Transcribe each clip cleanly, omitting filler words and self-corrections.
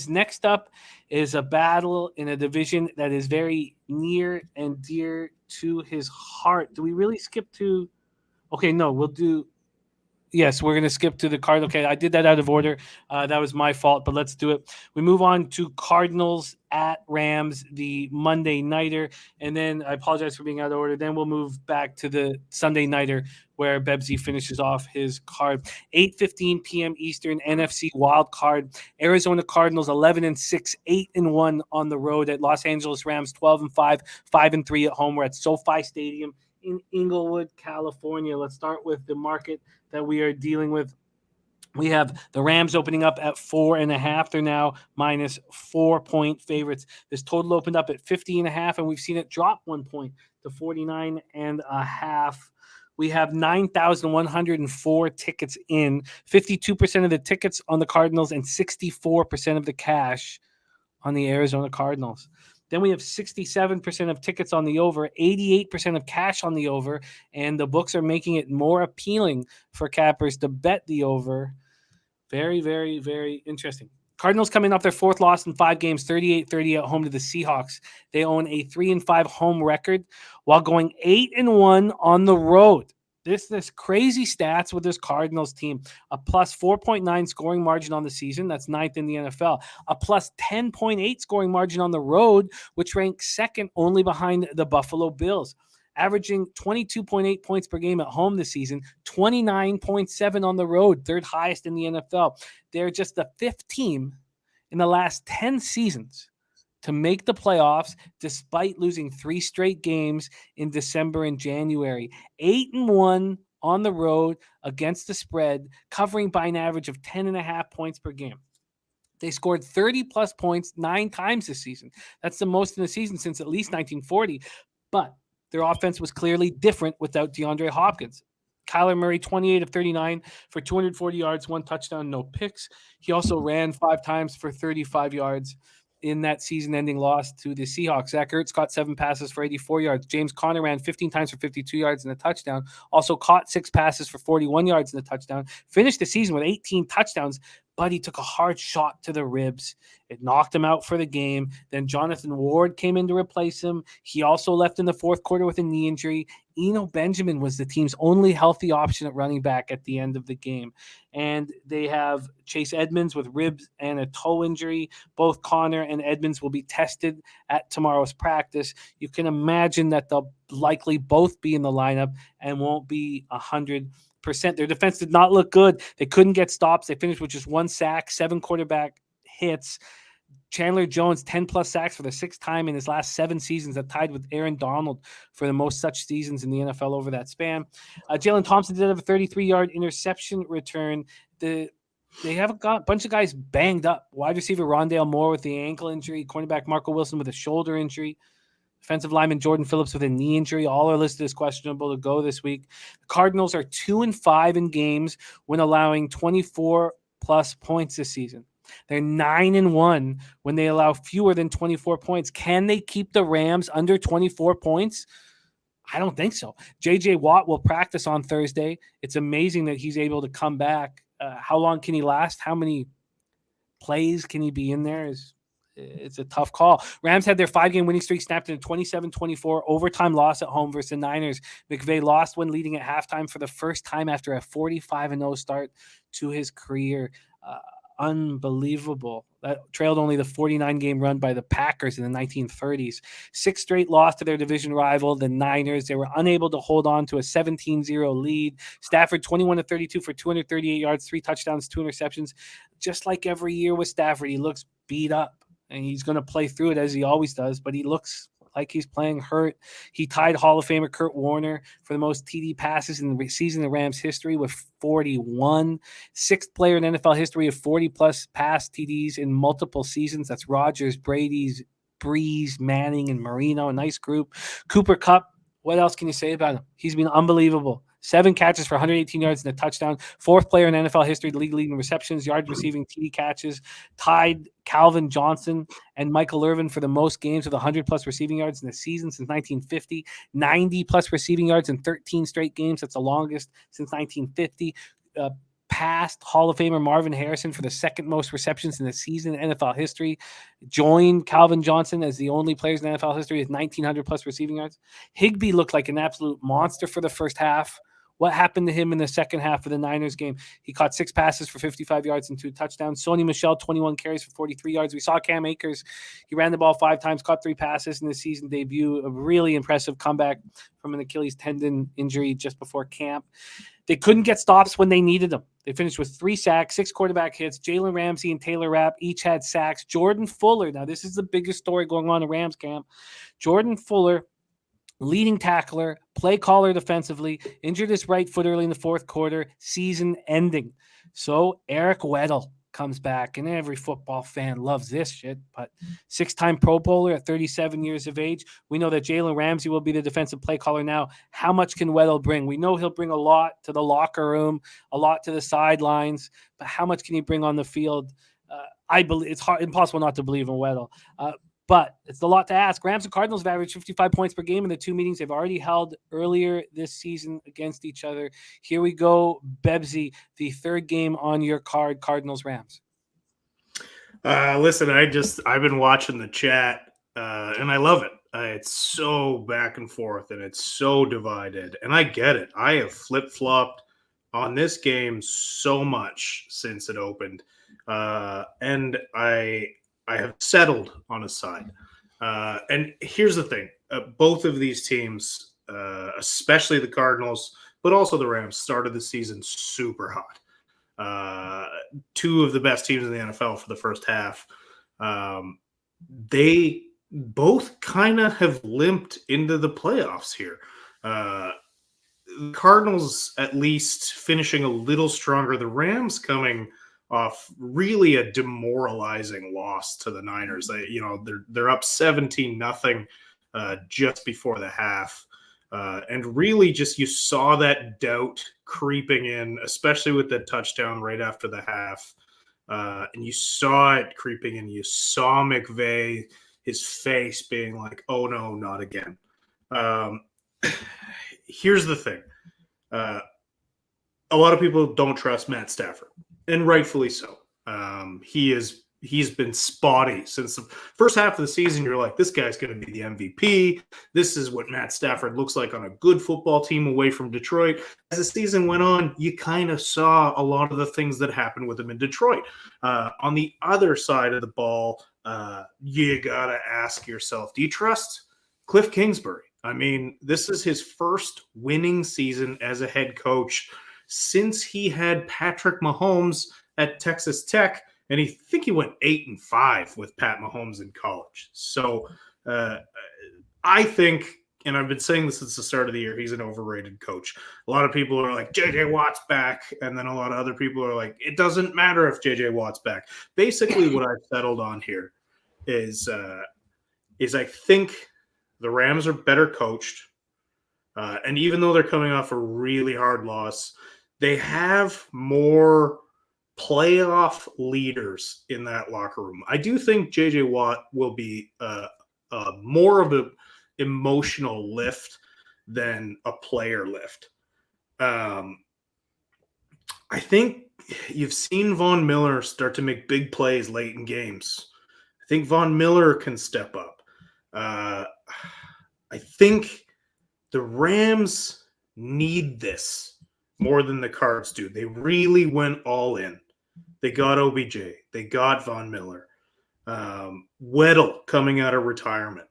Next up is a battle in a division that is very near and dear to his heart. Do we really skip to? Okay, no, we'll do. Yes, we're going to skip to the Cardinals. Okay, I did that out of order. That was my fault, but let's do it. We move on to Cardinals at Rams, the Monday nighter, and then I apologize for being out of order. Then we'll move back to the Sunday nighter where Bebsy finishes off his card. 8:15 p.m. Eastern, NFC wild card. Arizona Cardinals 11-6, 8-1 on the road at Los Angeles Rams 12-5, 5-3 at home. We're at SoFi Stadium in Inglewood, California. Let's start with the market that we are dealing with. We have the Rams opening up at 4.5. They're now minus 4-point favorites. This total opened up at 50.5, and we've seen it drop 1 point to 49.5. We have 9,104 tickets in, 52% of the tickets on the Cardinals, and 64% of the cash on the Arizona Cardinals. Then we have 67% of tickets on the over, 88% of cash on the over, and the books are making it more appealing for cappers to bet the over. Very, very, very interesting. Cardinals coming off their fourth loss in 5 games, 38-30 at home to the Seahawks. They own a 3-5 home record while going 8-1 on the road. This crazy stats with this Cardinals team. A plus 4.9 scoring margin on the season. That's ninth in the NFL. A plus 10.8 scoring margin on the road, which ranks second only behind the Buffalo Bills. Averaging 22.8 points per game at home this season, 29.7 on the road, third highest in the NFL. They're just the fifth team in the last 10 seasons to make the playoffs despite losing 3 straight games in December and January. 8-1 on the road against the spread, covering by an average of 10.5 points per game. They scored 30-plus points 9 times this season. That's the most in the season since at least 1940. But their offense was clearly different without DeAndre Hopkins. Kyler Murray, 28 of 39 for 240 yards, 1 touchdown, no picks. He also ran 5 times for 35 yards in that season-ending loss to the Seahawks. Zach Ertz caught 7 passes for 84 yards. James Conner ran 15 times for 52 yards and a touchdown. Also caught 6 passes for 41 yards and a touchdown. Finished the season with 18 touchdowns, but he took a hard shot to the ribs. It knocked him out for the game. Then Jonathan Ward came in to replace him. He also left in the fourth quarter with a knee injury. Eno Benjamin was the team's only healthy option at running back at the end of the game. And they have Chase Edmonds with ribs and a toe injury. Both Connor and Edmonds will be tested at tomorrow's practice. You can imagine that they'll likely both be in the lineup and won't be 100%. Their defense did not look good. They couldn't get stops. They finished with just 1 sack, 7 quarterback hits. Chandler Jones, 10-plus sacks for the 6th time in his last 7 seasons, that tied with Aaron Donald for the most such seasons in the NFL over that span. Jalen Thompson did have a 33-yard interception return. They have a bunch of guys banged up. Wide receiver Rondale Moore with the ankle injury, cornerback Marco Wilson with a shoulder injury, defensive lineman Jordan Phillips with a knee injury. All are listed as questionable to go this week. The Cardinals are 2-5 in games when allowing 24-plus points this season. They're 9-1 when they allow fewer than 24 points. Can they keep the Rams under 24 points? I don't think so. J.J. Watt will practice on Thursday. It's amazing that he's able to come back. How long can he last? How many plays can he be in there? It's a tough call. Rams had their 5-game winning streak snapped in a 27-24 overtime loss at home versus the Niners. McVay lost when leading at halftime for the first time after a 45-0 start to his career. Unbelievable. That trailed only the 49-game run by the Packers in the 1930s. 6 straight loss to their division rival, the Niners. They were unable to hold on to a 17-0 lead. Stafford, 21-32 for 238 yards, 3 touchdowns, 2 interceptions. Just like every year with Stafford, he looks beat up, and he's going to play through it as he always does, but he looks like he's playing hurt. He tied Hall of Famer Kurt Warner for the most TD passes in the season in Rams history with 41. 6th player in NFL history of 40-plus pass TDs in multiple seasons. That's Rodgers, Brady's, Breeze, Manning, and Marino. A nice group. Cooper Kupp, what else can you say about him? He's been unbelievable. 7 catches for 118 yards and a touchdown. 4th player in NFL history, the league leading receptions, yards receiving, TD catches. Tied Calvin Johnson and Michael Irvin for the most games with 100-plus receiving yards in the season since 1950. 90-plus receiving yards in 13 straight games. That's the longest since 1950. passed Hall of Famer Marvin Harrison for the second most receptions in the season in NFL history, joined Calvin Johnson as the only players in NFL history with 1,900 plus receiving yards. Higbee looked like an absolute monster for the first half. What happened to him in the second half of the Niners game? He caught 6 passes for 55 yards and 2 touchdowns. Sony Michel, 21 carries for 43 yards. We saw Cam Akers. He ran the ball 5 times, caught 3 passes in the season debut. A really impressive comeback from an Achilles tendon injury just before camp. They couldn't get stops when they needed them. They finished with 3 sacks, 6 quarterback hits. Jalen Ramsey and Taylor Rapp each had sacks. Jordan Fuller, now this is the biggest story going on in Rams camp. Jordan Fuller, leading tackler, play caller defensively, injured his right foot early in the fourth quarter, season ending. So Eric Weddle comes back, and every football fan loves this shit, but 6-time Pro Bowler at 37 years of age. We know that Jalen Ramsey will be the defensive play caller now. How much can Weddle bring? We know he'll bring a lot to the locker room, a lot to the sidelines, but how much can he bring on the field? I believe it's impossible not to believe in Weddle. But it's a lot to ask. Rams and Cardinals have averaged 55 points per game in the 2 meetings they've already held earlier this season against each other. Here we go, Bebsy, the 3rd game on your card, Cardinals-Rams. Listen, I've been watching the chat, and I love it. It's so back and forth, and it's so divided, and I get it. I have flip-flopped on this game so much since it opened, and I have settled on a side. And here's the thing. Both of these teams, especially the Cardinals, but also the Rams, started the season super hot. 2 of the best teams in the NFL for the first half. They both kind of have limped into the playoffs here. The Cardinals at least finishing a little stronger. The Rams coming off really a demoralizing loss to the Niners. They're up 17-0 just before the half. And really just you saw that doubt creeping in, especially with the touchdown right after the half. And you saw it creeping in. You saw McVay, his face being like, oh, no, not again. Here's the thing. A lot of people don't trust Matt Stafford, and rightfully so. He's been spotty since the first half of the season. You're like, this guy's going to be the MVP. This is what Matt Stafford looks like on a good football team away from Detroit. As the season went on, you kind of saw a lot of the things that happened with him in Detroit. On the other side of the ball, you got to ask yourself, do you trust Cliff Kingsbury? I mean, this is his first winning season as a head coach since he had Patrick Mahomes at Texas Tech, and I think he went 8-5 with Pat Mahomes in college. So I think, and I've been saying this since the start of the year, he's an overrated coach. A lot of people are like, J.J. Watt's back, and then a lot of other people are like, it doesn't matter if J.J. Watt's back. Basically, what I've settled on here is I think the Rams are better coached, and even though they're coming off a really hard loss, they have more playoff leaders in that locker room. I do think J.J. Watt will be more of an emotional lift than a player lift. I think you've seen Von Miller start to make big plays late in games. I think Von Miller can step up. I think the Rams need this more than the Cards do. They really went all in. They got OBJ. They got Von Miller. Weddle coming out of retirement.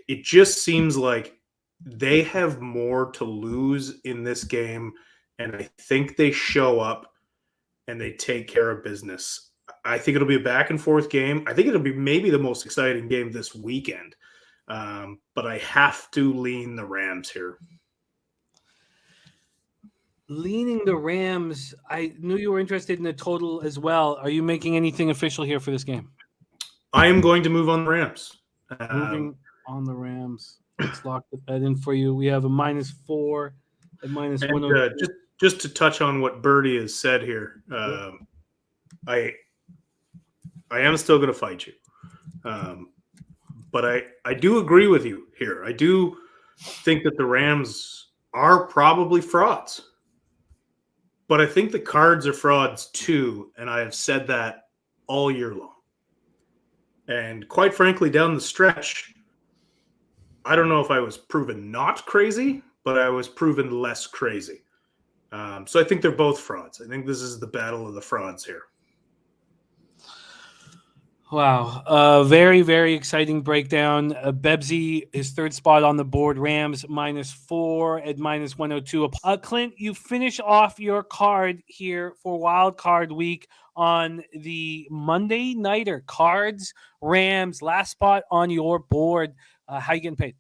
It just seems like they have more to lose in this game, and I think they show up and they take care of business. I think it'll be a back-and-forth game. I think it'll be maybe the most exciting game this weekend. But I have to lean the Rams here. Leaning the Rams. I knew you were interested in the total as well. Are you making anything official here for this game? I am going to move on the Rams. Moving on the Rams. Let's lock the bet in for you. We have a -4 and -1. Just to touch on what Birdie has said here, I am still going to fight you. But I do agree with you here. I do think that the Rams are probably frauds. But I think the Cards are frauds too, and I have said that all year long. And quite frankly, down the stretch, I don't know if I was proven not crazy, but I was proven less crazy. So I think they're both frauds. I think this is the battle of the frauds here. Wow. Very, very exciting breakdown. Bebsy, his third spot on the board, Rams -4 at -102. Clint, you finish off your card here for wild card week on the Monday Nighter. Cards, Rams, last spot on your board. How you getting paid?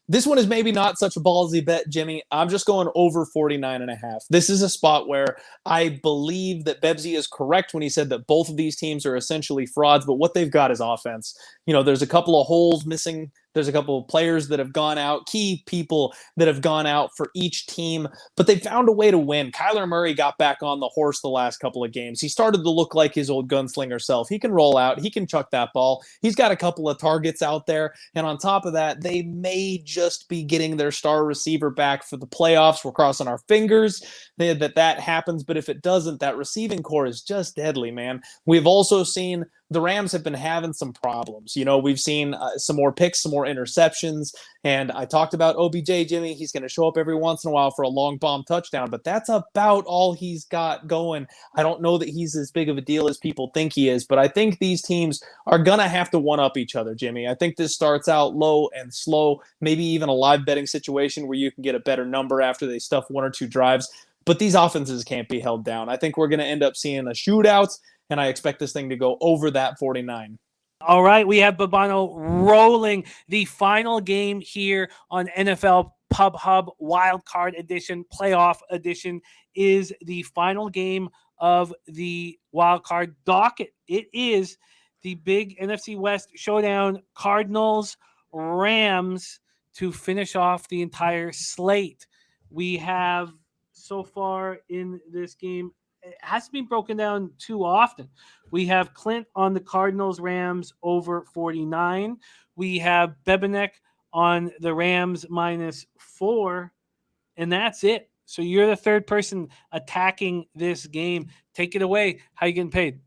This one is maybe not such a ballsy bet, Jimmy. I'm just going over 49.5. This is a spot where I believe that Bebsy is correct when he said that both of these teams are essentially frauds, but what they've got is offense. There's a couple of holes missing. There's a couple of players that have gone out, key people that have gone out for each team, but they found a way to win. Kyler Murray got back on the horse the last couple of games. He started to look like his old gunslinger self. He can roll out. He can chuck that ball. He's got a couple of targets out there. And on top of that, they may just be getting their star receiver back for the playoffs. We're crossing our fingers that happens. But if it doesn't, that receiving core is just deadly, man. We've also seen the Rams have been having some problems. We've seen some more picks, some more interceptions. And I talked about OBJ, Jimmy. He's going to show up every once in a while for a long bomb touchdown, but that's about all he's got going. I don't know that he's as big of a deal as people think he is, but I think these teams are going to have to one-up each other, Jimmy. I think this starts out low and slow, maybe even a live betting situation where you can get a better number after they stuff one or two drives. But these offenses can't be held down. I think we're going to end up seeing a shootout, and I expect this thing to go over that 49. All right, we have Babano rolling. The final game here on NFL Pub Hub Wild Card Edition, Playoff Edition, is the final game of the Wild Card docket. It is the big NFC West showdown, Cardinals, Rams, to finish off the entire slate. We have so far in this game, it hasn't been broken down too often. We have Clint on the Cardinals Rams over 49. We have Bebenek on the Rams -4, and that's it. So you're the third person attacking this game. Take it away. How you getting paid?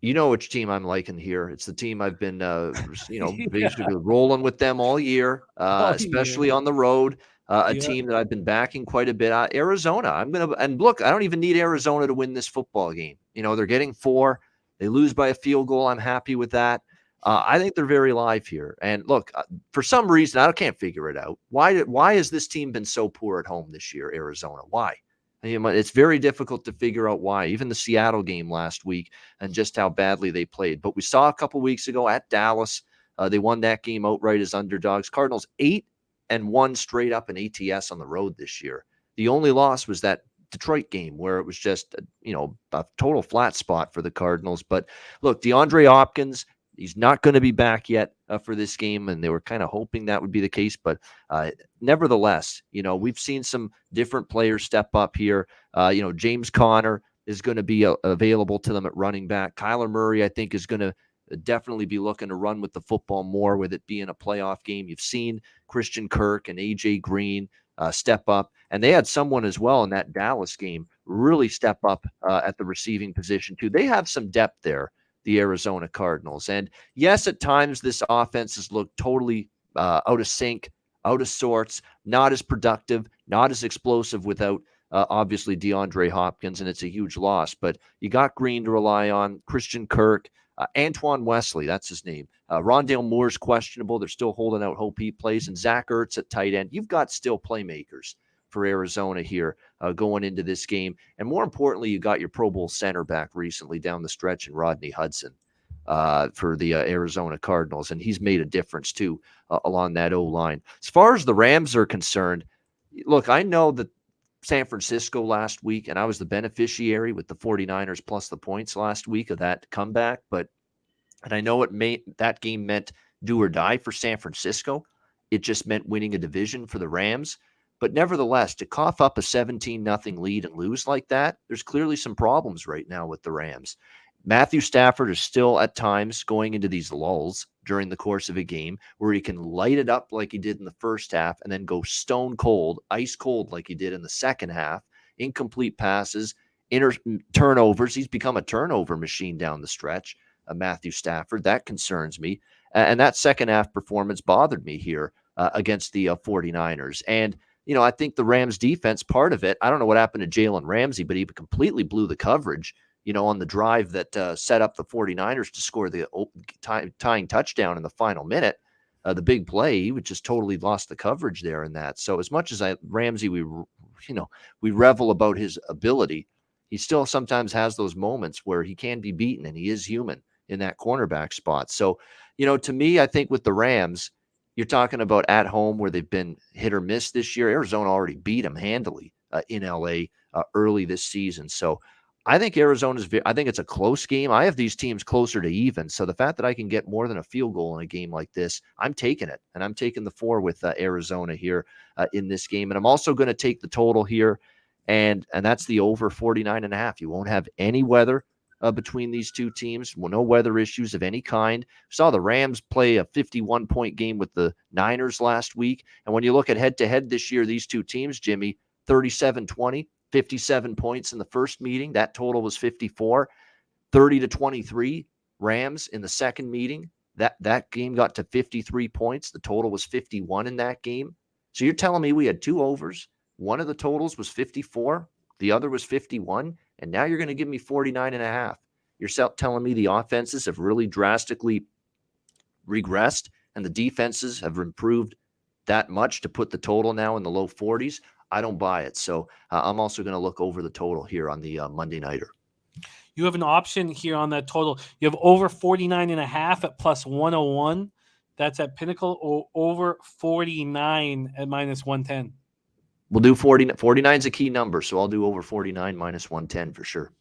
You know which team I'm liking here. It's the team I've been, basically rolling with them all year, especially on the road. A team that I've been backing quite a bit. Arizona. And look, I don't even need Arizona to win this football game. They're getting 4. They lose by a field goal. I'm happy with that. I think they're very live here. And look, for some reason, I can't figure it out. Why has this team been so poor at home this year, Arizona? Why? It's very difficult to figure out why. Even the Seattle game last week and just how badly they played. But we saw a couple weeks ago at Dallas, they won that game outright as underdogs. Cardinals 8-1 straight up in ATS on the road this year. The only loss was that Detroit game where it was just, a total flat spot for the Cardinals. But look, DeAndre Hopkins, he's not going to be back yet for this game, and they were kind of hoping that would be the case. But nevertheless, we've seen some different players step up here. James Conner is going to be available to them at running back. Kyler Murray, I think, is going to definitely be looking to run with the football more with it being a playoff game. You've seen Christian Kirk and A.J. Green step up, and they had someone as well in that Dallas game really step up at the receiving position too. They have some depth there, the Arizona Cardinals. And yes, at times this offense has looked totally out of sync, out of sorts, not as productive, not as explosive without obviously DeAndre Hopkins, and it's a huge loss. But you got Green to rely on, Christian Kirk, Antoine Wesley, that's his name. Rondale Moore's questionable. They're still holding out hope he plays. And Zach Ertz at tight end. You've got still playmakers for Arizona here going into this game. And more importantly, you got your Pro Bowl center back recently down the stretch in Rodney Hudson for the Arizona Cardinals. And he's made a difference, too, along that O-line. As far as the Rams are concerned, look, I know that San Francisco last week, and I was the beneficiary with the 49ers plus the points last week of that comeback. And I know that game meant do or die for San Francisco. It just meant winning a division for the Rams. But nevertheless, to cough up a 17-0 lead and lose like that, there's clearly some problems right now with the Rams. Matthew Stafford is still at times going into these lulls during the course of a game where he can light it up like he did in the first half and then go stone cold, ice cold like he did in the second half incomplete passes, turnovers. He's become a turnover machine down the stretch. Matthew Stafford, that concerns me. And that second half performance bothered me here against the 49ers. And, I think the Rams defense, part of it, I don't know what happened to Jalen Ramsey, but he completely blew the coverage, on the drive that set up the 49ers to score the tying touchdown in the final minute. The big play, he just totally lost the coverage there in that. So as much as Ramsey, we revel about his ability, he still sometimes has those moments where he can be beaten, and he is human in that cornerback spot. So, to me, I think with the Rams, you're talking about at home where they've been hit or miss this year. Arizona already beat them handily in LA early this season. So I think I think it's a close game. I have these teams closer to even. So the fact that I can get more than a field goal in a game like this, I'm taking it. And I'm taking the 4 with Arizona here in this game. And I'm also going to take the total here. And that's the over 49.5. You won't have any weather between these two teams. Well, no weather issues of any kind. We saw the Rams play a 51-point game with the Niners last week. And when you look at head-to-head this year, these two teams, Jimmy, 37-20, 57 points in the first meeting. That total was 54. 30-23, Rams in the second meeting. That game got to 53 points. The total was 51 in that game. So you're telling me we had 2 overs. One of the totals was 54. The other was 51. And now you're going to give me 49.5. You're telling me the offenses have really drastically regressed and the defenses have improved that much to put the total now in the low 40s. I don't buy it. So I'm also going to look over the total here on the Monday Nighter. You have an option here on that total. You have over 49.5 at plus 101. That's at Pinnacle, or over 49 at minus 110. We'll do 40. 49 is a key number, so I'll do over 49 minus 110 for sure.